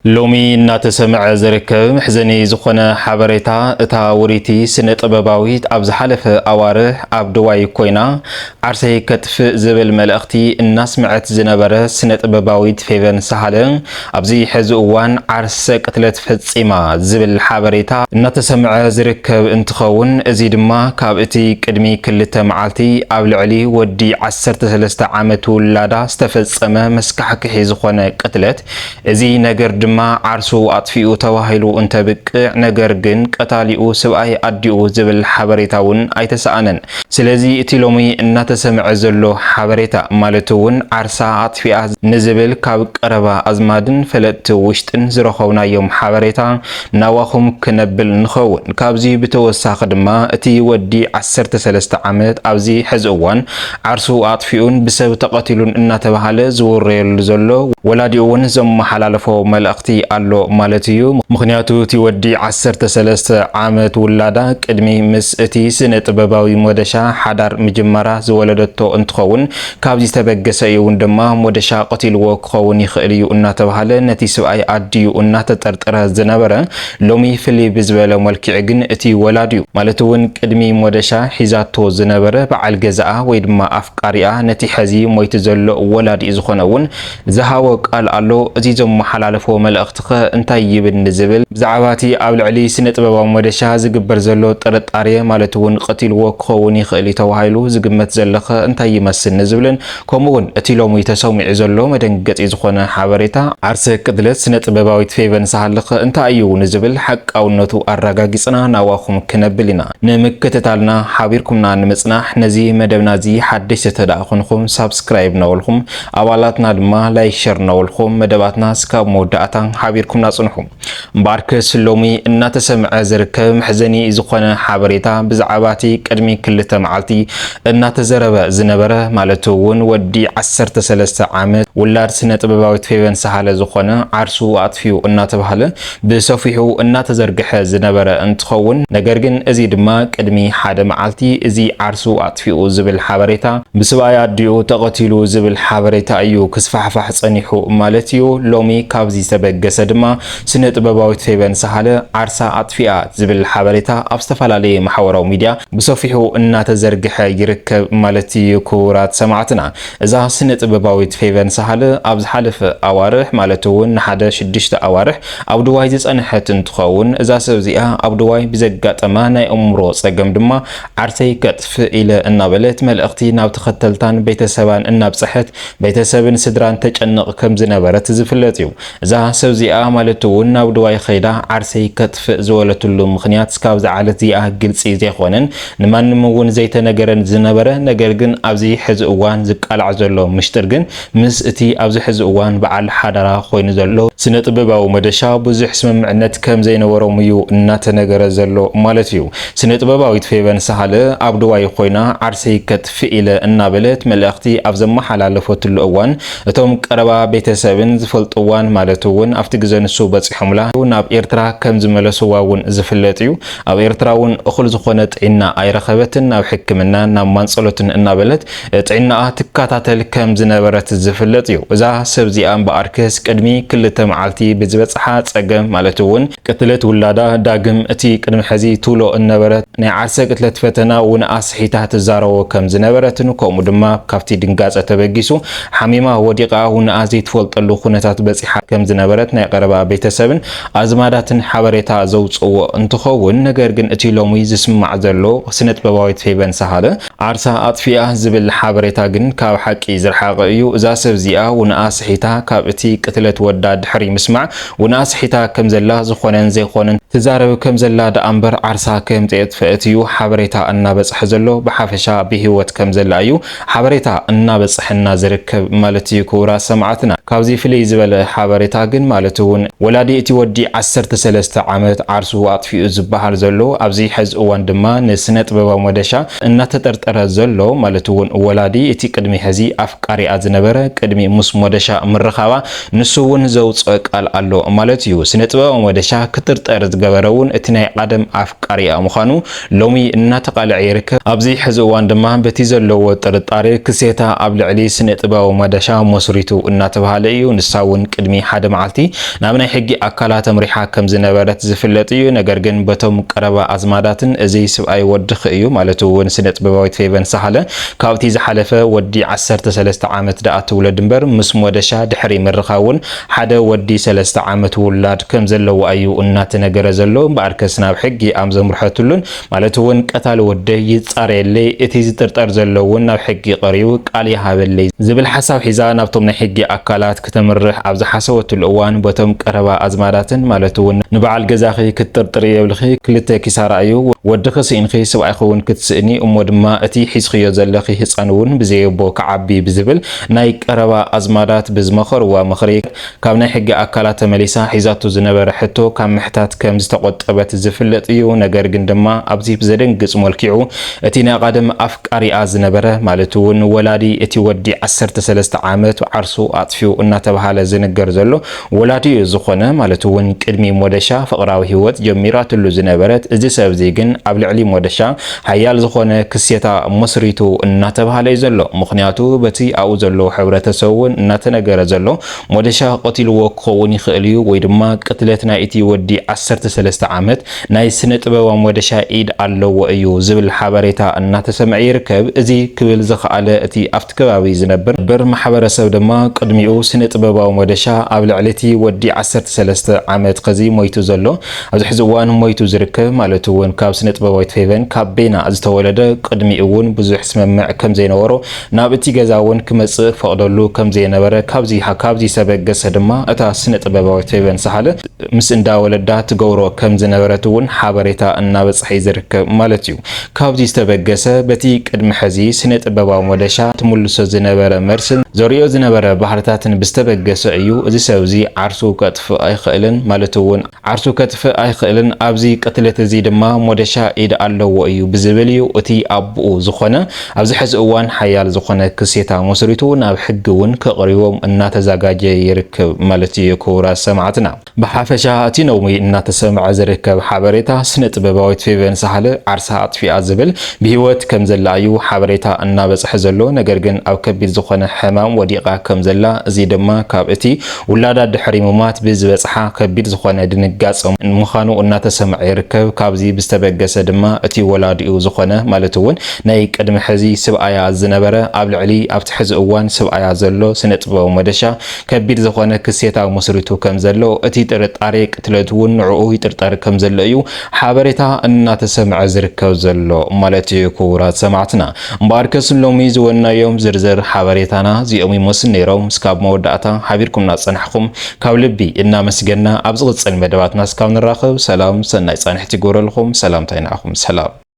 لومي ناتسمع زركب محزني زخنا حبريتا اتا وريتي سنة طبباويت ابز حلف اوارح ابدواي كوينا عرسي كتف زبل ملأختي الناس معت زنبرة سنة طبباويت فيفن سحلن ابزي حزووان عرس قتلت فتصيما زبل حبريتا ناتسمع زركب انتخون ازيد ما كابتي قدمي كلتا معالتي ابلعلي ودي 13 عامت ولادا استفصمه مسكحك حيزخنا قتلت ازي نجر ما عرسو أطفئو تواهيلو انتبك نجرجن قتاليو سبأي أديو زبل حبريتاون أيتسأنن سلازي اتلومي ناتسمع زلو حبريتا مالتون عرسا أطفئة نزبل كابك قربا أزمادن فلت وشتن زرخونا يوم حبريتا نواخم كنبل نخون كابزي بتوساق دما اتي ودي 13 عامت أبزي حزوان عرسو أطفئون بسبب تقاتلون اناتبهال زوريل زلو ولاديون زم حلالفو ملأختي ألو مالتيو مخنياتو تودي 13 عامت ولادا قدمي مس اتي سنة طبباوي مودشا حدار مجمرة زولدتو انتخون كابزي تبقسيون دما مودشا قتلو كخون يخئليو اناتبهال نتي سبأي أديو اناتترتره زنبره لومي فلي بزبالو ملكعقن اتي ولاديو مالتون قدمي مودشا حيزاتو زنبره بعال جزاء ويدما أفكاريا نتي حزي مويتزلو ولاد إزخونون زهاو قال ألو ازيزم محلالفو ملأختخ انتاي يبن زبل بزعباتي قبل علي سنة طبباو مودشا زقبر زلو طرطاريه مالتون قتلو كخون يخئلي توهايلو زقمت زلخ انتاي يمسن نزبلن كومون اتيلومو يتسومع زلو مدنقت إزخون حبريتا عرس قدلت سنة طبباوي تفيفن سهلخ انتايو نزبل حق او نوتو الرقاقصنا نواخم كنبلنا نمكتتالنا حابيركمنا نمصناح نزي مدبنا زي حدش تداخنكم سابسكرايب نولكم اوالاتنا دما لايك شير نولكم مدباتنا سكاب مودعتان حابيركم ناصنحم مبارك سلومي اناتسمع زركب محزني زخونه حبريتا بزعباتي قدمي كلته معالتي اناتزربه زنبره مالتون ودي 13 عامت ولاد سنه طبباوي تفيفن سحاله زخونه عرسو اطفيو اناتبهاله بسفيحو اناتزرغخه زنبره انتخون نغرغن ازي دما قدمي حدا معالتي ازي عرسو اطفيو زبل حبريتا بسبايا ديو تقتلو زبل حبريتا ايو كسفحفح صنيحو مالتيو لومي كابزي سبغسه دما سنه طبباوي تفيفن سحاله عرسا اطفيا زبل حبريتا ابستفالالي محوراو ميديا بسفيحو اناتزرغخه يركب مالتيو كورات سمعتنا اذا سنه طبباوي تفيفن سحاله ابز حلف اوارح مالتون نحده 6 اوارح ابدواي زصنحت انتخون اذا سبزيا ابدواي بزغاطما ناي امرو صقم دما عرسي كطف الى انابلت ملأختي ناب تختلتان بيتسبان انابصحت بيتسبن سدران تጨنق كم زنبرت زفلطيو اذا سبزيا مالتون ناب دواي خيدا عرسي كطف زولتلو مخنيات سكاب زعلت زيا ግልጽ ዘይኾነን ንማንም እውን ዘይተነገረን ዝነበረ ነገር ግን ኣብዚ ሕዚ እዋን ዝቃልዕ ዘሎ ምሽጥር ግን ምስ እቲ ኣብዚ ሕዚ እዋን በዓል ሓደራ ኮይኑ ዘሎ ስነ ጥበባዊ መደሻ ብዙሕ ስምምዕነት ከም ዘይነበሮም እዩ እናተነገረ ዘሎ ማለት እዩ ስነ ጥበባዊት ፌቨን ሰሃለ ኣብ ድዋይ ኮይና ዓርሰይ ከጥፍ ኢለ እናበለት መልእኽቲ ኣብ ዘመሓላለፈትሉ እዋን እቶም ቀረባ ቤተሰብን ዝፈልጥዋን ማለት እውን ኣብቲ ግዜ ንሱ በፂሖምላ ናብ ኤርትራ ከም ዝመለሱዋ እውን ዝፍለጥ እዩ ኣብ ኤርትራውን እኹል ዝኾነ ጥዕና ኣይረኸበትን ናብ ሕክምና ናብ ማንጸሎትን እናበለት ጥዕናኣ ትካታተል ከም ዝነበረት ዝፍለጥ እዩ እዛ ሰብዚኣ በኣርከስ ቅድሚ ክልተ መዓልቲ ብዝበጽሓ ጸገም ማለት እውን ቅትለት ውላዳ ዳግም እቲ ቅድሚ ሕዚ ትውሎ እነበረት ናይ ዓርሰ ቅትለት ፈተና ውንኣስ ሒታ ትዛረቦ ከም ዝነበረትን ከምኡ ድማ ካብቲ ድንጋጸ ተበጊሱ ሓሚማ ወዲቓ ውንኣስ ዘይትፈልጠሉ ኩነታት በጽሓ ከም ዝነበረት ናይ ቀረባ ቤተሰብን ኣዝማዳትን ሓበሬታ ዘውጽዎ እንትኸውን ነገር ግን እቲ ሎሚ ዝስማዕ ዘሎ ስነ ጥበባዊት ፌቨን ሰሃለ ዓርሳ ኣጥፊያ ዝብል ሓበሬታ ግን ካብ ሓቂ ዝርሓቐ እዩ እዛ ሰብዚኣ ውንኣስ ሒታ ካብ እቲ ቅትለት ወዳ ድሕሪ ምስማዕ ውንኣስ ሒታ ከም ዘላ ዝኾነን ዘይኾነን ትዛረብ ከም ዘላ ደኣምበር ዓርሳ ከም ዘጥፍአት እዩ ሓበሬታ እናበጽሕ ዘሎ ብሓፈሻ ብህይወት ከም ዘላ እዩ ሓበሬታ እናበጽሕና ዝርከብ ማለት እዩ ክቡራ ሰማዕትና ካብዚ ፍልይ ዝበለ ሓበሬታ ግን ማለት እውን ወላዲ እቲ ወዲ 13 ዓመት ዓርሱ ኣጥፊኡ ዝበሃል ዘሎ ኣብዚ ሕዚ እዋን ድማ ንስነ ጥበባዊ መደሻ እናተጠርጠረ ዘሎ ማለት እውን ወላዲ እቲ ቅድሚ ሕዚ ኣፍቃሪኣ ዝነበረ ቅድሚ ሙስ መደሻ ምርኻባ ንሱ እውን ዘውፅእ ቃል ኣሎ ማለት እዩ ስነ ጥበባዊ መደሻ ክጥርጠር ዝገበረውን እቲ ናይ ቀደም ኣፍቃሪኣ ምዃኑ ሎሚ እናተቃልዐ ይርከብ። ኣብዚ ሕዚ እዋን ድማ በቲ ዘለዎ ጥርጣሬ ክሴታ ኣብ ልዕሊ ስነ ጥበባዊ መደሻ መስሪቱ እናተባሃለ እዩ። ንሳ እውን ቅድሚ ሓደ መዓልቲ ናብ ናይ ሕጊ ኣካላት ኣምሪሓ ከም ዝነበረት ዝፍለጥ እዩ። ነገር ግን በቶም ቀረባ ኣዝማዳትን እዚ ሰብኣይ ወድኽ እዩ ማለት እውን ስነ ጥበባዊት ፌቨን ሳህለ ካብቲ ዝሓለፈ ወዲ 13 ዓመት ደኣ ትውለድ እምበር ምስ ሞደሻ ድሕሪ ምርኻውን ሓደ ወዲ 3 ዓመት ውላድ ከም ዘለዎ እዩ እናተነገረ ዘሎ። እምበኣር ከስ ናብ ሕጊ ኣም ዘምርሐትሉን ማለት እውን ቀታሊ ወደይ ይጻረየለይ እቲ ዝጥርጠር ዘሎ እውን ናብ ሕጊ ቀሪቡ ቃል ይሃበለይ ዝብል ሓሳብ ሒዛ ናብቶም ናይ ሕጊ ኣካላት ክትምርሕ ኣብ ዝሓሰበትሉ እዋን በቶም ቀረባ ኣዝማዳትን ማለት እውን ንበዓል ገዛኺ ክትጥርጥር የብልኺ ክልተ ኪሳራ እዩ ወድኺ ስኢንኺ ሰብኣይኺ እውን ክትስእኒ እሞ ድማ እቲ ሒዝኽዮ ዘለኺ ህፃን እውን ብዘየቦ ክዓቢ ብዝብል ናይ ቀረባ ኣዝማዳት ብዝመኸርዋ ምኽሪ ካብ ናይ ሕጊ ኣካላት ተመሊሳ ሒዛቱ ዝነበረ ሕቶ ካብ ምሕታት ከም ዝተቆጠበት ዝፍለጥ እዩ። ነገር ግን ድማ ኣብዚ ብዘደንግጽ መልክዑ እቲ ናይ ቀደም ኣፍቃሪኣ ዝነበረ ማለት እውን ወላዲ እቲ ወዲ 13 ዓመት ዓርሱ ኣጥፊኡ እናተባሃለ ዝንገር ዘሎ ወላዲ ዝኾነ ማለት እውን ቅድሚ ሞደሻ ፍቅራዊ ህይወት ጀሚራትሉ ዝነበረት እዚ ሰብ እዚ ግን ኣብ ልዕሊ ሞደሻ ሓያል ዝኾነ ክሴታ መስሪቱ እናተባሃለ እዩ ዘሎ። ምክንያቱ በቲ ኣብኡ ዘሎ ሕብረተሰብ እውን እናተነገረ ዘሎ ሞደሻ ቀቲልዎ ክኸውን ይኽእል እዩ ወይ ድማ ቅትለት ናይ እቲ ወዲ 13 ዓመት ናይ ስነ ጥበባዊ ሞደሻ ኢድ ኣለዎ እዩ ዝብል ሓበሬታ እናተሰምዐ ይርከብ። እዚ ክብል ዝኸኣለ እቲ ኣብቲ ከባቢ ዝነብር ማሕበረሰብ ድማ ቅድሚኡ ስነ ጥበባዊ ሞደሻ ኣብ ልዕሊ እቲ ወዲ 13 ዓመት ከዚ ሞይቱ ዘሎ ኣብዚ ሕዚ እዋን ሞይቱ ዝርከብ ማለት እውን ካብ ስነ ጥበባዊት ፌቨን ካብ ቤና ዝተወለደ ቅድሚኡ እውን ብዙሕ ስምምዕ ከም ዘይነበሮ ናብ እቲ ገዛ እውን ክመጽእ ፈቅደሉ ከም ዘይነበረ ካብዚ ሰበገሰ ድማ እታ ስነ ጥበባዊት ፌቨን ሳህለ ምስ እንዳወለዳ ትገብሮ ከም ዝነበረት እውን ሓበሬታ እናበጽሐ ዝርከብ ማለት እዩ። ካብዚ ዝተበገሰ በቲ ቅድሚ ሕዚ ስነ ጥበባዊ ሞደሻ ትምልሶ ዝነበረ መርስን ዘሪኦ ዝነበረ ባህርታትን ብዝተበገሰ እዩ እዚ ሰብ እዚ ዓርሱ ከጥፍእ ኣይኽእልን ማለት እውን ዓርሱ ከጥፍእ ኣይኽእልን ኣብዚ ቅትለት እዚ ድማ ሞደሻ ኢድ ኣለዎ እዩ ብዝብል እዩ እቲ ኣቦኡ ዝኾነ ኣብዚ ሕዚ እዋን ሓያል ዝኾነ ክሴታ መስሪቱ ናብ ሕጊ እውን ከቕሪቦም እናተዘጋጀ ይርከብ ማለት እዩ። ክቡራት ሰማዕትና ብሓፈሻ እቲ ሎሚ እናተሰምዐ ዝርከብ ሓበሬታ ስነ ጥበባዊት ፌቨን ሳህለ ዓርሳ ኣጥፊኣ ዝብል ብሂወት ከም ዘላ እዩ ሓበሬታ እናበጽሐ ዘሎ። ነገር ግን ኣብ ከቢድ ዝኾነ ሕማም ወዲቓ ከም ዘላ እዚ ድማ ካብ እቲ ውላዳ ድሕሪ ሙማት ብዝበጽሓ ከቢድ ዝኾነ ድንጋጸ ምዃኑ እናተሰምዐ ይርከብ። ካብዚ ብዝተበገሰ ድማ እቲ ወላዲኡ ዝኾነ ማለት እውን ናይ ቅድሚ ሕዚ ሰብኣያ ዝነበረ ኣብ ልዕሊ ኣብቲ ሕዚ እዋን ሰብኣያ ዘሎ ስነ ጥበባዊ ሞደሻ ከቢድ ዝኾነ ክሴታ መስሪቱ ከም ዘሎ እቲ ጥርጣሬ ቅትለት እውን ንዕኡ ይጥርጠር ከም ዘሎ እዩ ሓበሬታ እናተሰምዐ ዝርከብ ዘሎ ማለት እዩ። ክቡራት ሰማዕትና እምበኣር ከስ ሎሚ ዝወናዮም ዝርዝር ሓበሬታና እዚኦም ይመስሉ ነይሮም። እስካብ መወዳእታ ሓቢርኩምና ፀናሕኩም ካብ ልቢ እናመስገና ኣብ ዝቕፅል መደባትና እስካብ ንራኸብ ሰላም ሰናይ ጻንሕቲ ይገብረልኩም። ሰላምታ ይናኹም ሰላም